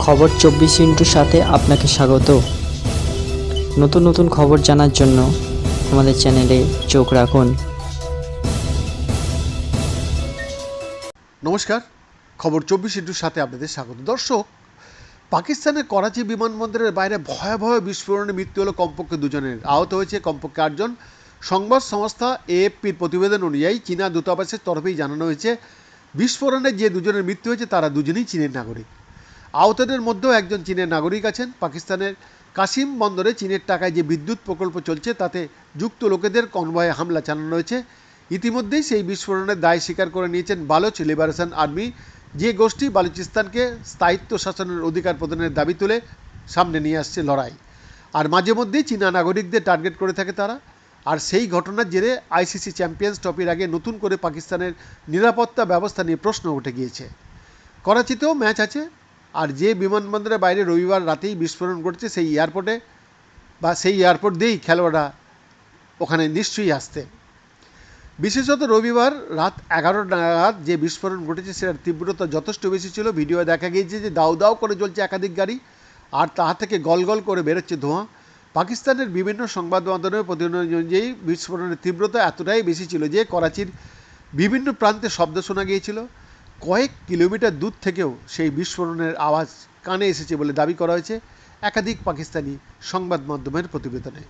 খবর 24 ইন্টুর সাথে আপনাকে স্বাগত। নতুন নতুন খবর জানার জন্য আমাদের চ্যানেলে চোখ রাখুন। নমস্কার, খবর 24 ইন্টুর সাথে আপনাদের স্বাগত। দর্শক, পাকিস্তানের করাচি বিমানবন্দরের বাইরে ভয়াবহ বিস্ফোরণে মৃত্যু হলো কমপক্ষে দুজনের, আহত হয়েছে কমপক্ষে 8জন। সংবাদ সংস্থা এএফপির প্রতিবেদন অনুযায়ী চীনা দূতাবাসের তরফেই জানানো হয়েছে, বিস্ফোরণে যে দুজনের মৃত্যু হয়েছে তারা দুজনেই চীনের নাগরিক। আহতদের মধ্যেও একজন চীনের নাগরিক আছেন। পাকিস্তানের কাসিম বন্দরে চীনের টাকায় যে বিদ্যুৎ প্রকল্প চলছে তাতে যুক্ত লোকেদের কনভয়ে হামলা চালানো হয়েছে। ইতিমধ্যেই সেই বিস্ফোরণের দায় স্বীকার করে নিয়েছেন বালোচ লিবারেশন আর্মি, যে গোষ্ঠী বালুচিস্তানকে স্থায়িত্ব শাসনের অধিকার প্রদানের দাবি তুলে সামনে নিয়ে আসছে লড়াই। আর মাঝে মধ্যেই চীনা নাগরিকদের টার্গেট করে থাকে তারা। আর সেই ঘটনার জেরে আইসিসি চ্যাম্পিয়ন্স ট্রফির আগে নতুন করে পাকিস্তানের নিরাপত্তা ব্যবস্থা নিয়ে প্রশ্ন উঠে গিয়েছে। করাচিতেও ম্যাচ আছে, আর যে বিমানবন্দরের বাইরে রবিবার রাতেই বিস্ফোরণ ঘটেছে সেই এয়ারপোর্টে বা সেই এয়ারপোর্ট দিয়েই খেলোয়াড়রা ওখানে নিশ্চয়ই আসতেন। বিশেষত রবিবার রাত 11 নাগাদ যে বিস্ফোরণ ঘটেছে সেটার তীব্রতা যথেষ্ট বেশি ছিল। ভিডিও দেখা গিয়েছে যে দাউ দাউ করে জ্বলছে একাধিক গাড়ি, আর তা থেকে গলগল করে বেরোচ্ছে ধোঁয়া। পাকিস্তানের বিভিন্ন সংবাদ মাধ্যমের প্রতিবেদন অনুযায়ী বিস্ফোরণের তীব্রতা এতটাই বেশি ছিল যে করাচির বিভিন্ন প্রান্তে শব্দ শোনা গিয়েছিল। কয়েক কিলোমিটার দূর থেকেও সেই বিস্ফোরণের আওয়াজ কানে এসেছে বলে দাবি করা হয়েছে একাধিক পাকিস্তানি সংবাদ মাধ্যমের প্রতিবেদনে।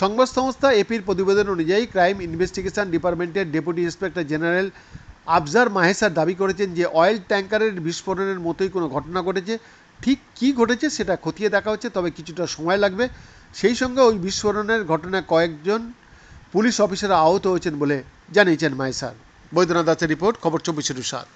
সংবাদ সংস্থা এপির প্রতিবেদন অনুযায়ী ক্রাইম ইনভেস্টিগেশন ডিপার্টমেন্টের ডেপুটি ইন্সপেক্টর জেনারেল আফজার মাহেসার দাবি করেছেন যে অয়েল ট্যাঙ্কারের বিস্ফোরণের মতোই কোনো ঘটনা ঘটেছে। ঠিক কী ঘটেছে সেটা খতিয়ে দেখা হচ্ছে, তবে কিছুটা সময় লাগবে। সেই সঙ্গে ওই বিস্ফোরণের ঘটনায় কয়েকজন পুলিশ অফিসার আহত হয়েছেন বলে জানিয়েছেন মাহেসার। বৈদ্যনাথ দাসের রিপোর্ট, খবর 24 ইন্টু 7।